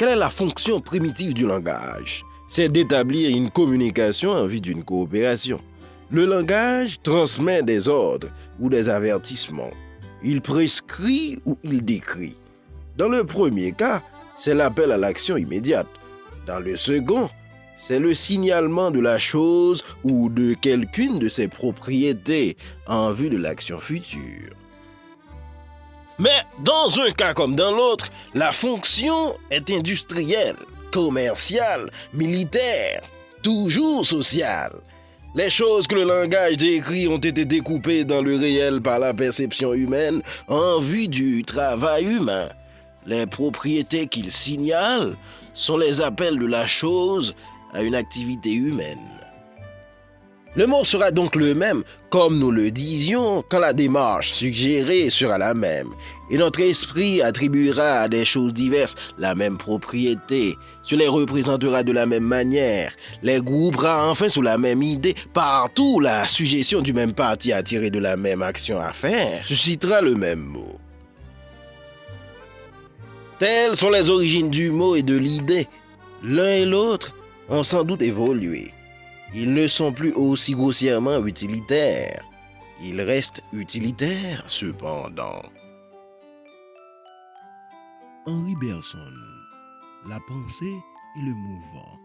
quelle est la fonction primitive du langage? C'est d'établir une communication en vue d'une coopération. Le langage transmet des ordres ou des avertissements. Il prescrit ou il décrit. Dans le premier cas, c'est l'appel à l'action immédiate. Dans le second, c'est le signalement de la chose ou de quelqu'une de ses propriétés en vue de l'action future. Mais dans un cas comme dans l'autre, la fonction est industrielle, commerciale, militaire, toujours sociale. Les choses que le langage décrit ont été découpées dans le réel par la perception humaine en vue du travail humain. Les propriétés qu'il signale sont les appels de la chose à une activité humaine. Le mot sera donc le même, comme nous le disions, quand la démarche suggérée sera la même, et notre esprit attribuera à des choses diverses la même propriété, se les représentera de la même manière, les groupera enfin sous la même idée, partout la suggestion du même parti attirée de la même action à faire suscitera le même mot. Telles sont les origines du mot et de l'idée. L'un et l'autre ont sans doute évolué. Ils ne sont plus aussi grossièrement utilitaires. Ils restent utilitaires cependant. Henri Bergson, la pensée et le mouvement.